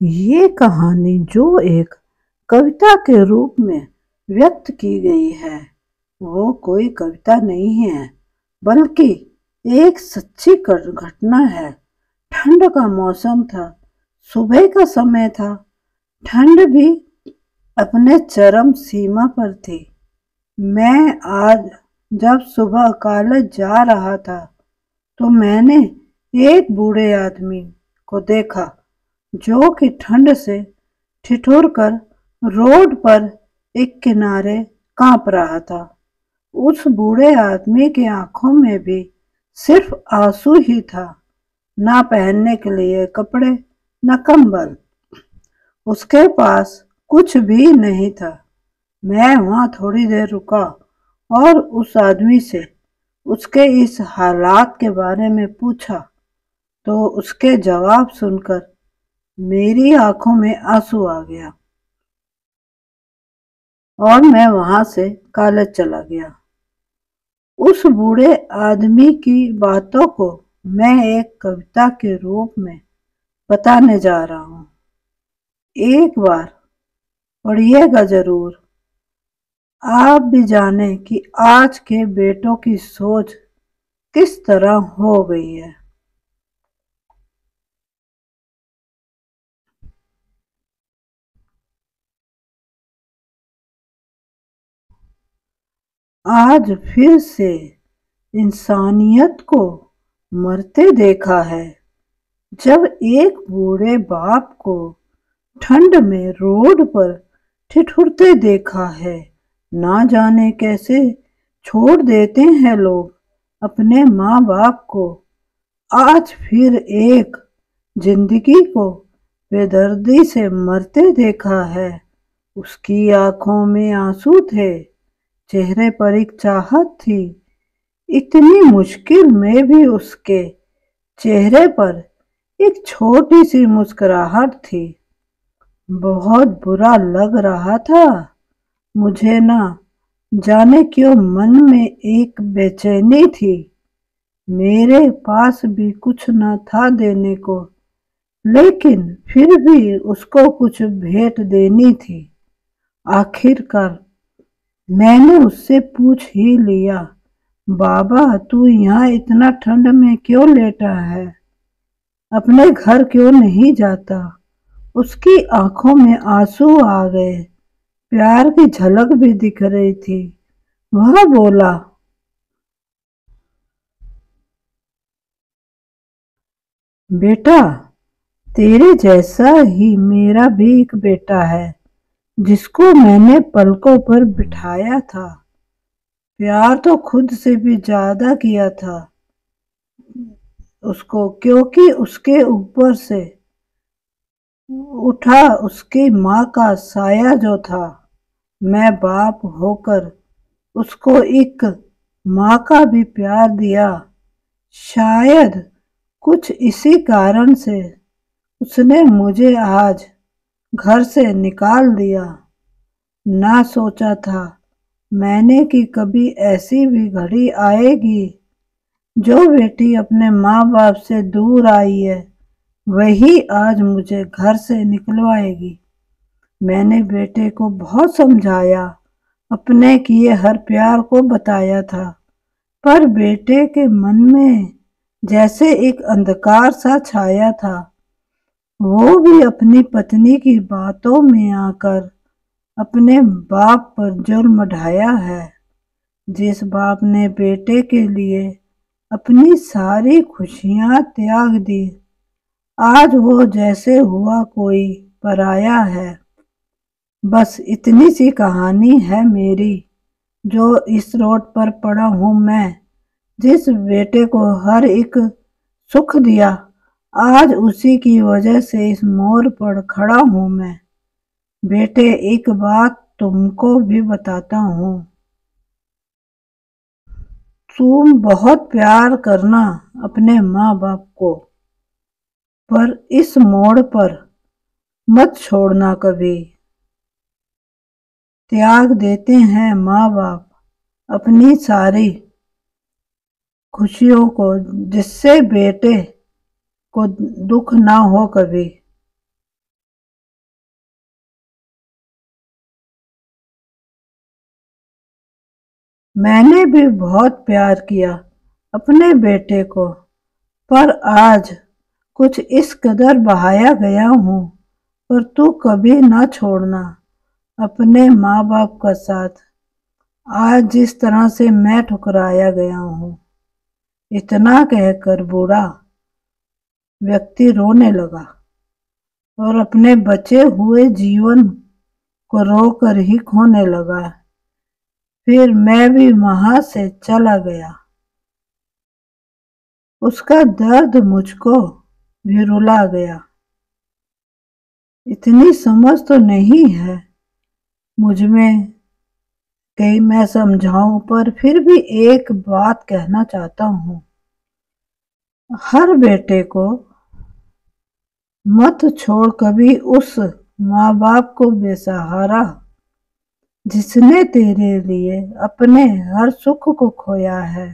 ये कहानी जो एक कविता के रूप में व्यक्त की गई है वो कोई कविता नहीं है बल्कि एक सच्ची घटना है। ठंड का मौसम था, सुबह का समय था। ठंड भी अपने चरम सीमा पर थी। मैं आज जब सुबह कॉलेज जा रहा था तो मैंने एक बूढ़े आदमी को देखा जो कि ठंड से ठिठुर कर रोड पर एक किनारे कांप रहा था। उस बूढ़े आदमी की आंखों में भी सिर्फ आंसू ही था, ना पहनने के लिए कपड़े, न कंबल। उसके पास कुछ भी नहीं था। मैं वहां थोड़ी देर रुका और उस आदमी से उसके इस हालात के बारे में पूछा तो उसके जवाब सुनकर मेरी आंखों में आंसू आ गया और मैं वहां से कॉलेज चला गया। उस बूढ़े आदमी की बातों को मैं एक कविता के रूप में बताने जा रहा हूँ। एक बार पढ़िएगा जरूर। आप भी जाने कि आज के बेटों की सोच किस तरह हो गई है। आज फिर से इंसानियत को मरते देखा है। जब एक बूढ़े बाप को ठंड में रोड पर ठिठुरते देखा है। ना जाने कैसे छोड़ देते हैं लोग अपने माँ बाप को। आज फिर एक जिंदगी को बेदर्दी से मरते देखा है। उसकी आंखों में आंसू थे, चेहरे पर एक चाहत थी। इतनी मुश्किल में भी उसके चेहरे पर एक छोटी सी मुस्कुराहट थी। बहुत बुरा लग रहा था मुझे, ना जाने क्यों मन में एक बेचैनी थी। मेरे पास भी कुछ न था देने को, लेकिन फिर भी उसको कुछ भेंट देनी थी। आखिरकार मैंने उससे पूछ ही लिया, बाबा तू यहाँ इतना ठंड में क्यों लेटा है, अपने घर क्यों नहीं जाता। उसकी आंखों में आंसू आ गए, प्यार की झलक भी दिख रही थी। वह बोला, बेटा तेरे जैसा ही मेरा भी एक बेटा है जिसको मैंने पलकों पर बिठाया था। प्यार तो खुद से भी ज्यादा किया था उसको, क्योंकि उसके ऊपर से उठा उसकी माँ का साया जो था। मैं बाप होकर उसको एक माँ का भी प्यार दिया। शायद कुछ इसी कारण से उसने मुझे आज घर से निकाल दिया। ना सोचा था मैंने कि कभी ऐसी भी घड़ी आएगी। जो बेटी अपने माँ बाप से दूर आई है वही आज मुझे घर से निकलवाएगी। मैंने बेटे को बहुत समझाया, अपने किए हर प्यार को बताया था, पर बेटे के मन में जैसे एक अंधकार सा छाया था। वो भी अपनी पत्नी की बातों में आकर अपने बाप पर जुल्म ढाया है। जिस बाप ने बेटे के लिए अपनी सारी खुशियां त्याग दी, आज वो जैसे हुआ कोई पराया है। बस इतनी सी कहानी है मेरी। जो इस रोड पर पड़ा हूँ मैं, जिस बेटे को हर एक सुख दिया, आज उसी की वजह से इस मोड़ पर खड़ा हूँ मैं। बेटे एक बात तुमको भी बताता हूँ, तुम बहुत प्यार करना अपने माँ बाप को, पर इस मोड़ पर मत छोड़ना कभी। त्याग देते हैं माँ बाप अपनी सारी खुशियों को, जिससे बेटे को दुख ना हो कभी। मैंने भी बहुत प्यार किया अपने बेटे को, पर आज कुछ इस कदर बहाया गया हूँ, पर तू कभी ना छोड़ना अपने माँ बाप का साथ। आज जिस तरह से मैं ठुकराया गया हूँ। इतना कहकर बूढ़ा व्यक्ति रोने लगा और अपने बचे हुए जीवन को रोकर ही खोने लगा। फिर मैं भी वहां से चला गया। उसका दर्द मुझको भी रुला गया। इतनी समझ तो नहीं है मुझ में कि मैं समझाऊं, पर फिर भी एक बात कहना चाहता हूँ। हर बेटे को मत छोड़ कभी उस माँ बाप को बेसहारा जिसने तेरे लिए अपने हर सुख को खोया है।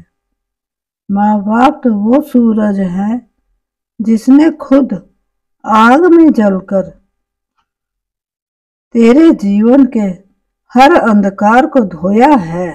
माँ बाप तो वो सूरज है जिसने खुद आग में जलकर तेरे जीवन के हर अंधकार को धोया है।